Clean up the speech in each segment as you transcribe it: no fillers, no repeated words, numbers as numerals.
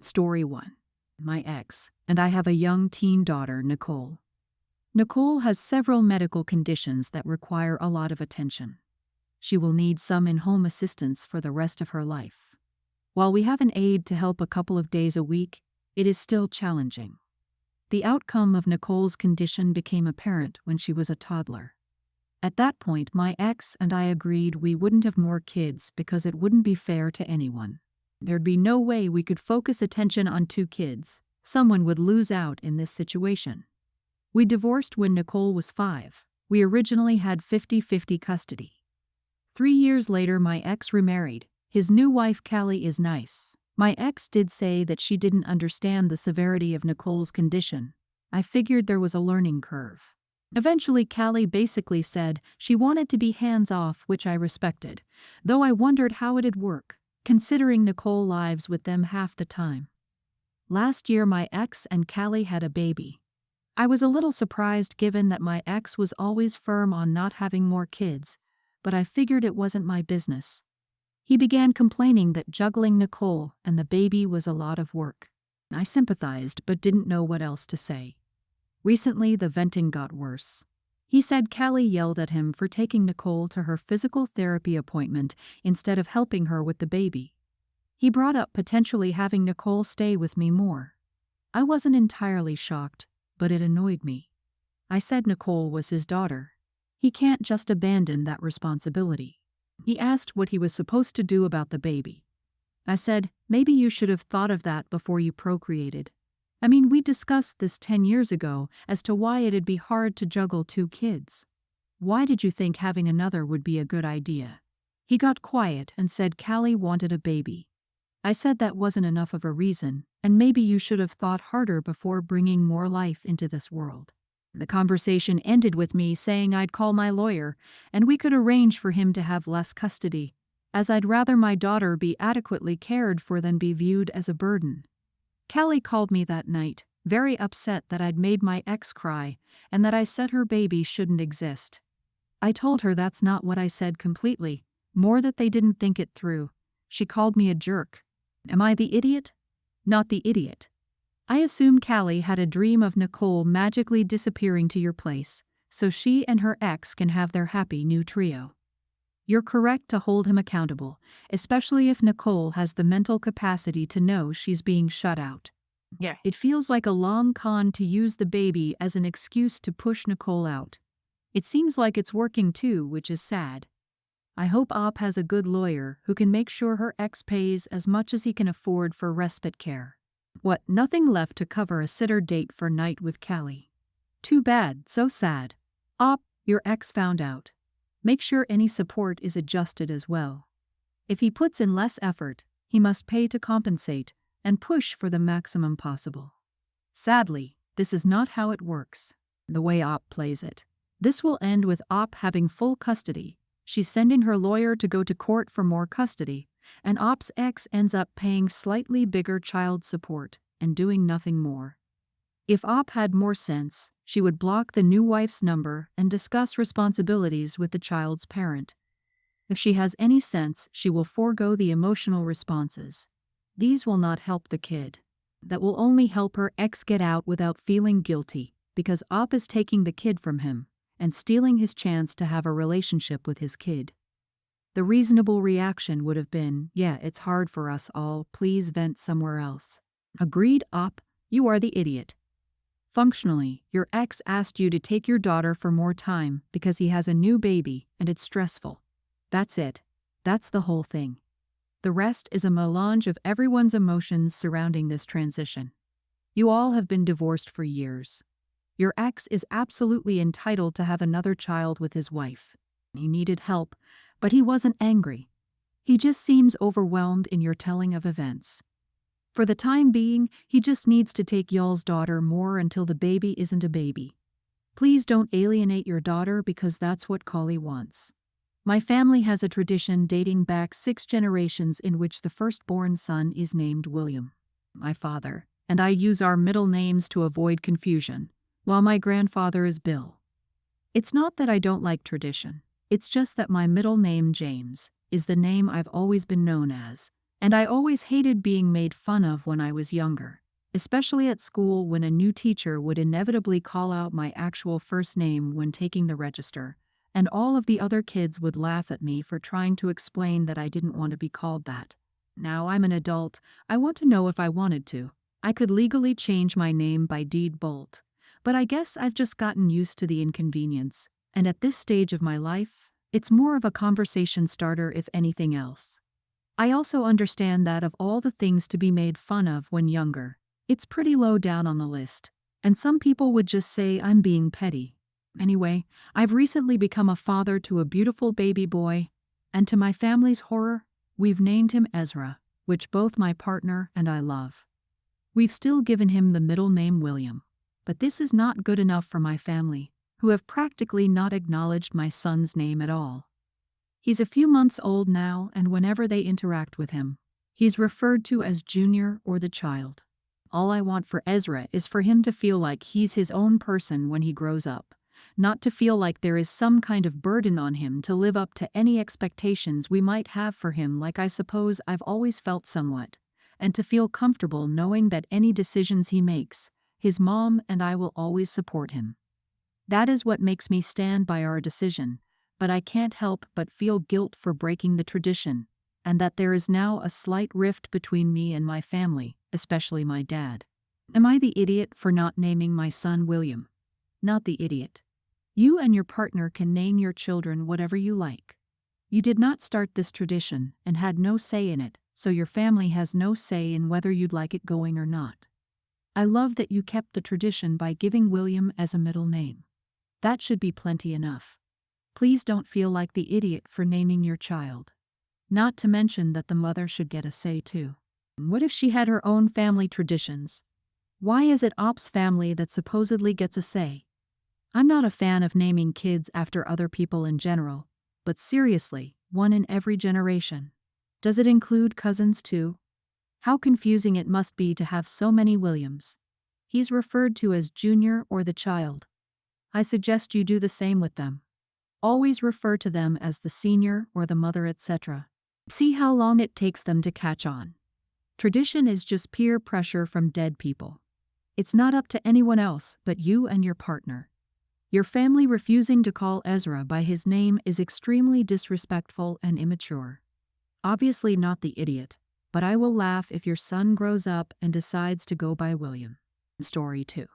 Story 1. My ex, and I have a young teen daughter, Nicole. Nicole has several medical conditions that require a lot of attention. She will need some in-home assistance for the rest of her life. While we have an aide to help a couple of days a week, it is still challenging. The outcome of Nicole's condition became apparent when she was a toddler. At that point, my ex and I agreed we wouldn't have more kids because it wouldn't be fair to anyone. There'd be no way we could focus attention on 2 kids. Someone would lose out in this situation. We divorced when Nicole was 5. We originally had 50-50 custody. 3 years later, my ex remarried. His new wife, Callie, is nice. My ex did say that she didn't understand the severity of Nicole's condition. I figured there was a learning curve. Eventually, Callie basically said she wanted to be hands-off, which I respected, though I wondered how it'd work, considering Nicole lives with them half the time. Last year, my ex and Callie had a baby. I was a little surprised given that my ex was always firm on not having more kids, but I figured it wasn't my business. He began complaining that juggling Nicole and the baby was a lot of work. I sympathized but didn't know what else to say. Recently, the venting got worse. He said Callie yelled at him for taking Nicole to her physical therapy appointment instead of helping her with the baby. He brought up potentially having Nicole stay with me more. I wasn't entirely shocked, but it annoyed me. I said Nicole was his daughter. He can't just abandon that responsibility. He asked what he was supposed to do about the baby. I said, maybe you should have thought of that before you procreated. I mean, we discussed this 10 years ago as to why it'd be hard to juggle 2 kids. Why did you think having another would be a good idea? He got quiet and said Callie wanted a baby. I said that wasn't enough of a reason, and maybe you should have thought harder before bringing more life into this world. The conversation ended with me saying I'd call my lawyer, and we could arrange for him to have less custody, as I'd rather my daughter be adequately cared for than be viewed as a burden. Callie called me that night, very upset that I'd made my ex cry, and that I said her baby shouldn't exist. I told her that's not what I said completely, more that they didn't think it through. She called me a jerk. Am I the idiot? Not the idiot. I assume Callie had a dream of Nicole magically disappearing to your place, so she and her ex can have their happy new trio. You're correct to hold him accountable, especially if Nicole has the mental capacity to know she's being shut out. Yeah. It feels like a long con to use the baby as an excuse to push Nicole out. It seems like it's working too, which is sad. I hope Op has a good lawyer who can make sure her ex pays as much as he can afford for respite care. What, nothing left to cover a sitter date for night with Callie. Too bad, so sad. Op, your ex found out. Make sure any support is adjusted as well. If he puts in less effort, he must pay to compensate and push for the maximum possible. Sadly, this is not how it works, the way Op plays it. This will end with Op having full custody. She's sending her lawyer to go to court for more custody, and Op's ex ends up paying slightly bigger child support and doing nothing more. If Op had more sense, she would block the new wife's number and discuss responsibilities with the child's parent. If she has any sense, she will forego the emotional responses. These will not help the kid. That will only help her ex get out without feeling guilty, because Op is taking the kid from him and stealing his chance to have a relationship with his kid. The reasonable reaction would have been, yeah, it's hard for us all, please vent somewhere else. Agreed, Op, you are the idiot. Functionally, your ex asked you to take your daughter for more time because he has a new baby and it's stressful. That's it. That's the whole thing. The rest is a melange of everyone's emotions surrounding this transition. You all have been divorced for years. Your ex is absolutely entitled to have another child with his wife. He needed help, but he wasn't angry. He just seems overwhelmed in your telling of events. For the time being, he just needs to take y'all's daughter more until the baby isn't a baby. Please don't alienate your daughter because that's what Callie wants. My family has a tradition dating back 6 generations in which the firstborn son is named William. My father and I use our middle names to avoid confusion, while my grandfather is Bill. It's not that I don't like tradition. It's just that my middle name, James, is the name I've always been known as, And I always hated being made fun of when I was younger, especially at school when a new teacher would inevitably call out my actual first name when taking the register, and all of the other kids would laugh at me for trying to explain that I didn't want to be called that. Now I'm an adult, I want to know if I wanted to. I could legally change my name by deed bolt, but I guess I've just gotten used to the inconvenience, and at this stage of my life, it's more of a conversation starter if anything else. I also understand that of all the things to be made fun of when younger, it's pretty low down on the list, and some people would just say I'm being petty. Anyway, I've recently become a father to a beautiful baby boy, and to my family's horror, we've named him Ezra, which both my partner and I love. We've still given him the middle name William, but this is not good enough for my family, who have practically not acknowledged my son's name at all. He's a few months old now, and whenever they interact with him, he's referred to as Junior or the child. All I want for Ezra is for him to feel like he's his own person when he grows up, not to feel like there is some kind of burden on him to live up to any expectations we might have for him, like I suppose I've always felt somewhat, and to feel comfortable knowing that any decisions he makes, his mom and I will always support him. That is what makes me stand by our decision, but I can't help but feel guilt for breaking the tradition, and that there is now a slight rift between me and my family, especially my dad. Am I the idiot for not naming my son William? Not the idiot. You and your partner can name your children whatever you like. You did not start this tradition and had no say in it, so your family has no say in whether you'd like it going or not. I love that you kept the tradition by giving William as a middle name. That should be plenty enough. Please don't feel like the idiot for naming your child. Not to mention that the mother should get a say too. What if she had her own family traditions? Why is it Op's family that supposedly gets a say? I'm not a fan of naming kids after other people in general, but seriously, one in every generation. Does it include cousins too? How confusing it must be to have so many Williams. He's referred to as Junior or the child. I suggest you do the same with them. Always refer to them as the senior or the mother, etc. See how long it takes them to catch on. Tradition is just peer pressure from dead people. It's not up to anyone else but you and your partner. Your family refusing to call Ezra by his name is extremely disrespectful and immature. Obviously not the idiot, but I will laugh if your son grows up and decides to go by William. Story 2.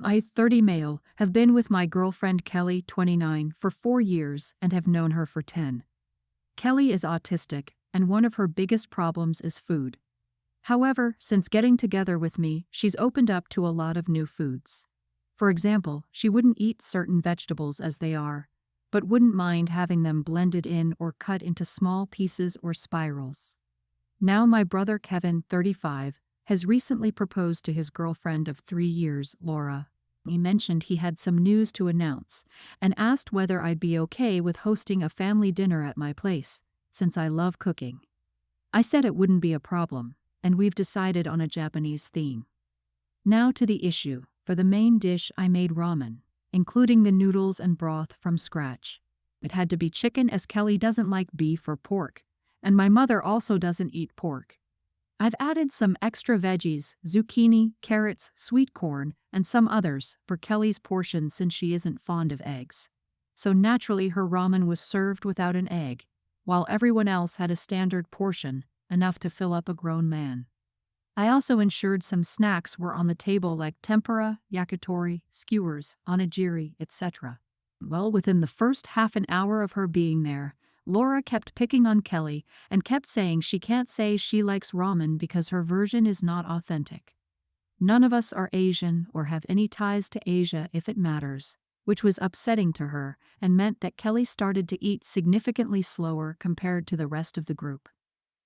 I, 30 male, have been with my girlfriend Kelly, 29, for 4 years and have known her for 10. Kelly is autistic, and one of her biggest problems is food. However, since getting together with me, she's opened up to a lot of new foods. For example, she wouldn't eat certain vegetables as they are, but wouldn't mind having them blended in or cut into small pieces or spirals. Now my brother Kevin, 35, has recently proposed to his girlfriend of 3 years, Laura. He mentioned he had some news to announce and asked whether I'd be okay with hosting a family dinner at my place, since I love cooking. I said it wouldn't be a problem, and we've decided on a Japanese theme. Now to the issue. For the main dish I made ramen, including the noodles and broth from scratch. It had to be chicken as Kelly doesn't like beef or pork, and my mother also doesn't eat pork. I've added some extra veggies, zucchini, carrots, sweet corn, and some others for Kelly's portion since she isn't fond of eggs. So naturally her ramen was served without an egg, while everyone else had a standard portion, enough to fill up a grown man. I also ensured some snacks were on the table like tempura, yakitori, skewers, onigiri, etc. Well, within the first half an hour of her being there, Laura kept picking on Kelly and kept saying she can't say she likes ramen because her version is not authentic. None of us are Asian or have any ties to Asia if it matters, which was upsetting to her and meant that Kelly started to eat significantly slower compared to the rest of the group.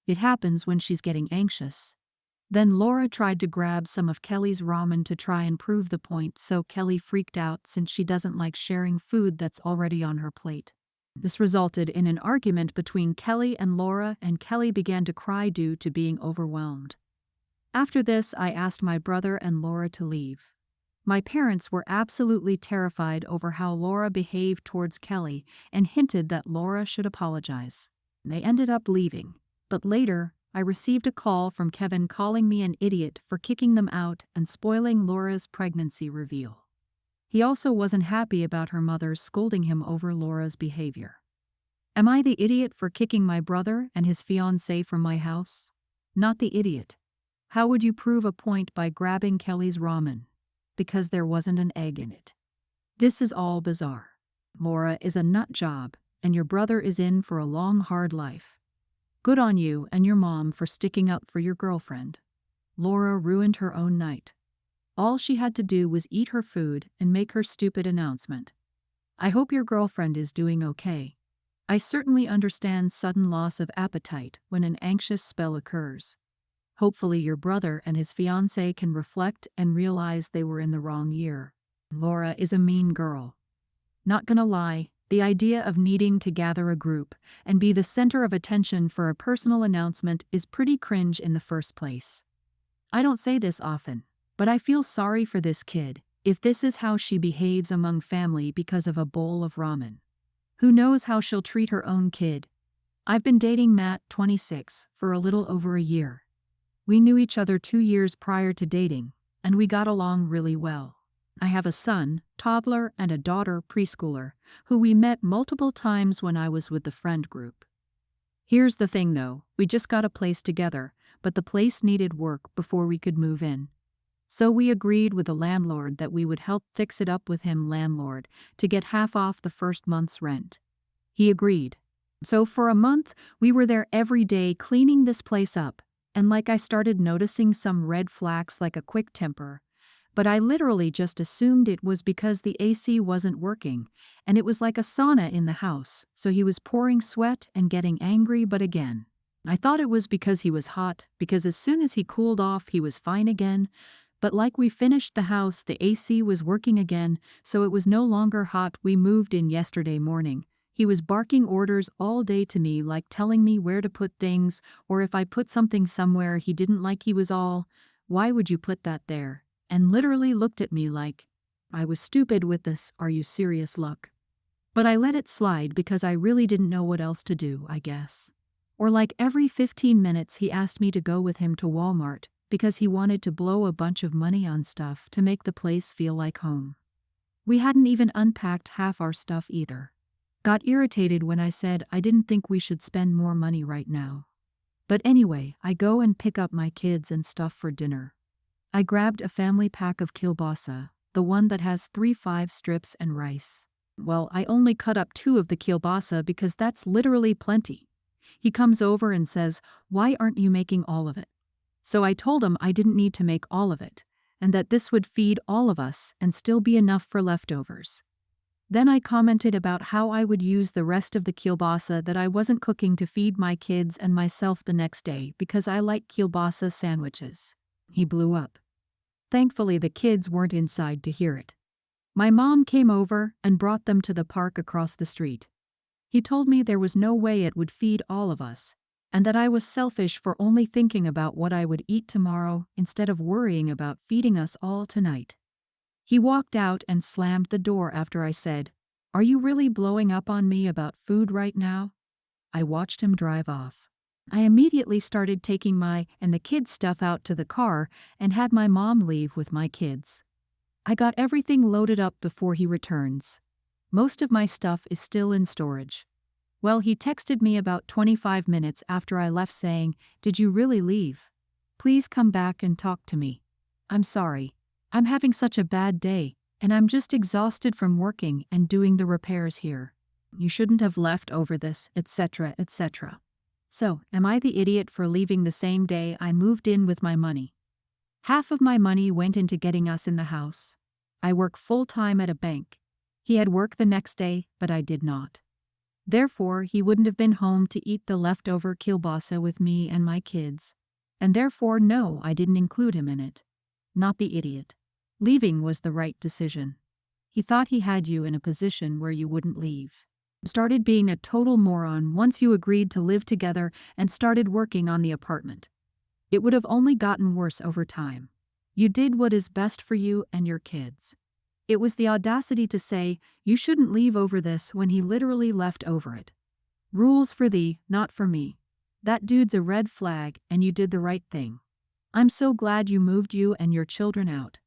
It happens when she's getting anxious. Then Laura tried to grab some of Kelly's ramen to try and prove the point, so Kelly freaked out since she doesn't like sharing food that's already on her plate. This resulted in an argument between Kelly and Laura, and Kelly began to cry due to being overwhelmed. After this, I asked my brother and Laura to leave. My parents were absolutely terrified over how Laura behaved towards Kelly and hinted that Laura should apologize. They ended up leaving, but later, I received a call from Kevin calling me an idiot for kicking them out and spoiling Laura's pregnancy reveal. He also wasn't happy about her mother scolding him over Laura's behavior. Am I the idiot for kicking my brother and his fiancée from my house? Not the idiot. How would you prove a point by grabbing Kelly's ramen? Because there wasn't an egg in it. This is all bizarre. Laura is a nut job, and your brother is in for a long, hard life. Good on you and your mom for sticking up for your girlfriend. Laura ruined her own night. All she had to do was eat her food and make her stupid announcement. I hope your girlfriend is doing okay. I certainly understand sudden loss of appetite when an anxious spell occurs. Hopefully your brother and his fiancée can reflect and realize they were in the wrong year. Laura is a mean girl. Not gonna lie, the idea of needing to gather a group and be the center of attention for a personal announcement is pretty cringe in the first place. I don't say this often, but I feel sorry for this kid if this is how she behaves among family because of a bowl of ramen. Who knows how she'll treat her own kid? I've been dating Matt, 26, for a little over a year. We knew each other 2 years prior to dating, and we got along really well. I have a son, toddler, and a daughter, preschooler, who we met multiple times when I was with the friend group. Here's the thing though, we just got a place together, but the place needed work before we could move in. So we agreed with the landlord that we would help fix it up with him, landlord, to get half off the first month's rent. He agreed. So for a month, we were there every day cleaning this place up, and I started noticing some red flags like a quick temper. But I literally just assumed it was because the AC wasn't working, and it was like a sauna in the house, so he was pouring sweat and getting angry. But again, I thought it was because he was hot, because as soon as he cooled off he was fine again. But we finished the house, the AC was working again, so it was no longer hot. We moved in yesterday morning. He was barking orders all day to me, telling me where to put things, or if I put something somewhere he didn't like, he was all, "Why would you put that there?" And literally looked at me like I was stupid with this "Are you serious" look. But I let it slide because I really didn't know what else to do, I guess. Or every 15 minutes he asked me to go with him to Walmart because he wanted to blow a bunch of money on stuff to make the place feel like home. We hadn't even unpacked half our stuff either. Got irritated when I said I didn't think we should spend more money right now. But anyway, I go and pick up my kids and stuff for dinner. I grabbed a family pack of kielbasa, the one that has 3 5 strips and rice. Well, I only cut up 2 of the kielbasa because that's literally plenty. He comes over and says, "Why aren't you making all of it?" So I told him I didn't need to make all of it, and that this would feed all of us and still be enough for leftovers. Then I commented about how I would use the rest of the kielbasa that I wasn't cooking to feed my kids and myself the next day because I like kielbasa sandwiches. He blew up. Thankfully the kids weren't inside to hear it. My mom came over and brought them to the park across the street. He told me there was no way it would feed all of us, and that I was selfish for only thinking about what I would eat tomorrow instead of worrying about feeding us all tonight. He walked out and slammed the door after I said, "Are you really blowing up on me about food right now?" I watched him drive off. I immediately started taking my and the kids' stuff out to the car and had my mom leave with my kids. I got everything loaded up before he returns. Most of my stuff is still in storage. Well, he texted me about 25 minutes after I left saying, "Did you really leave? Please come back and talk to me. I'm sorry. I'm having such a bad day, and I'm just exhausted from working and doing the repairs here. You shouldn't have left over this, etc., etc." So, am I the idiot for leaving the same day I moved in with my money? Half of my money went into getting us in the house. I work full-time at a bank. He had work the next day, but I did not. Therefore, he wouldn't have been home to eat the leftover kielbasa with me and my kids. And therefore, no, I didn't include him in it. Not the idiot. Leaving was the right decision. He thought he had you in a position where you wouldn't leave. Started being a total moron once you agreed to live together and started working on the apartment. It would have only gotten worse over time. You did what is best for you and your kids. It was the audacity to say, "You shouldn't leave over this," when he literally left over it. Rules for thee, not for me. That dude's a red flag, and you did the right thing. I'm so glad you moved you and your children out.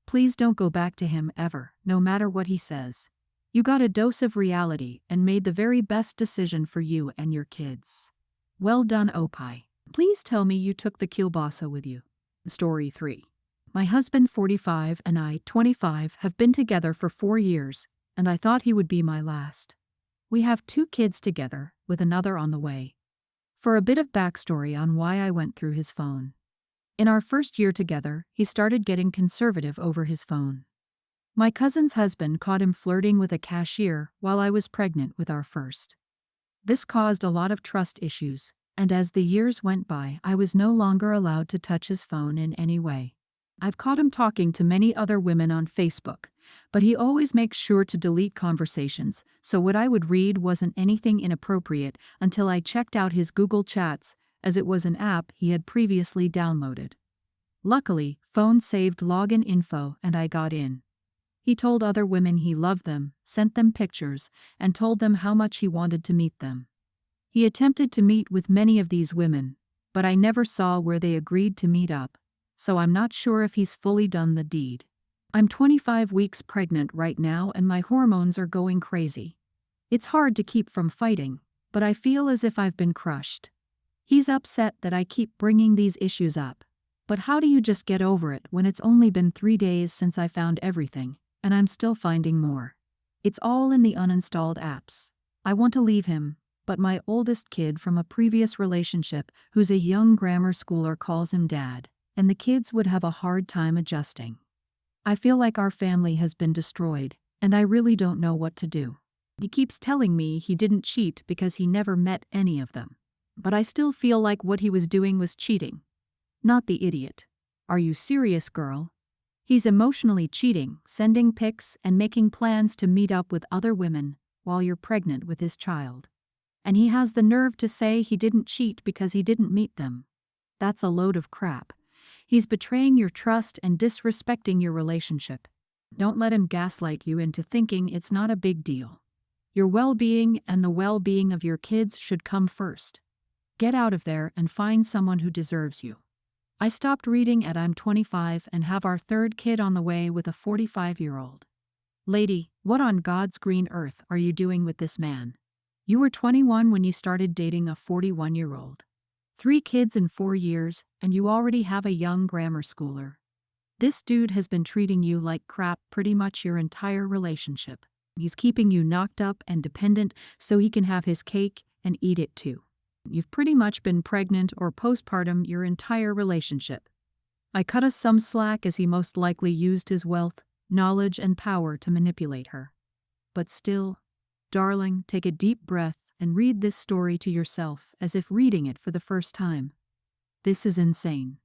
Please don't go back to him ever, no matter what he says. You got a dose of reality and made the very best decision for you and your kids. Well done, Opie. Please tell me you took the kielbasa with you. Story 3. My husband 45 and I 25 have been together for 4 years, and I thought he would be my last. We have 2 kids together, with another on the way. For a bit of backstory on why I went through his phone. In our first year together, he started getting conservative over his phone. My cousin's husband caught him flirting with a cashier while I was pregnant with our first. This caused a lot of trust issues, and as the years went by, I was no longer allowed to touch his phone in any way. I've caught him talking to many other women on Facebook, but he always makes sure to delete conversations, so what I would read wasn't anything inappropriate until I checked out his Google Chats, as it was an app he had previously downloaded. Luckily, phone saved login info and I got in. He told other women he loved them, sent them pictures, and told them how much he wanted to meet them. He attempted to meet with many of these women, but I never saw where they agreed to meet up, so I'm not sure if he's fully done the deed. I'm 25 weeks pregnant right now and my hormones are going crazy. It's hard to keep from fighting, but I feel as if I've been crushed. He's upset that I keep bringing these issues up. But how do you just get over it when it's only been 3 days since I found everything, and I'm still finding more? It's all in the uninstalled apps. I want to leave him, but my oldest kid from a previous relationship, who's a young grammar schooler, calls him dad, and the kids would have a hard time adjusting. I feel like our family has been destroyed, and I really don't know what to do. He keeps telling me he didn't cheat because he never met any of them. But I still feel like what he was doing was cheating. Not the idiot. Are you serious, girl? He's emotionally cheating, sending pics and making plans to meet up with other women while you're pregnant with his child. And he has the nerve to say he didn't cheat because he didn't meet them. That's a load of crap. He's betraying your trust and disrespecting your relationship. Don't let him gaslight you into thinking it's not a big deal. Your well-being and the well-being of your kids should come first. Get out of there and find someone who deserves you. I stopped reading at I'm 25 and have our 3rd kid on the way with a 45-year-old. Lady, what on God's green earth are you doing with this man? You were 21 when you started dating a 41-year-old. 3 kids in 4 years, and you already have a young grammar schooler. This dude has been treating you like crap pretty much your entire relationship. He's keeping you knocked up and dependent so he can have his cake and eat it too. You've pretty much been pregnant or postpartum your entire relationship. I cut us some slack as he most likely used his wealth, knowledge, and power to manipulate her. But still, darling, take a deep breath and read this story to yourself as if reading it for the first time. This is insane.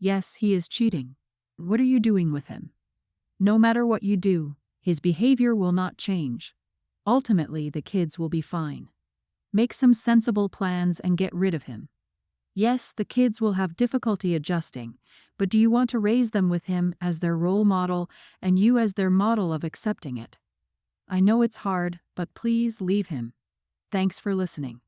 Yes, he is cheating. What are you doing with him? No matter what you do, his behavior will not change. Ultimately, the kids will be fine. Make some sensible plans and get rid of him. Yes, the kids will have difficulty adjusting, but do you want to raise them with him as their role model and you as their model of accepting it? I know it's hard, but please leave him. Thanks for listening.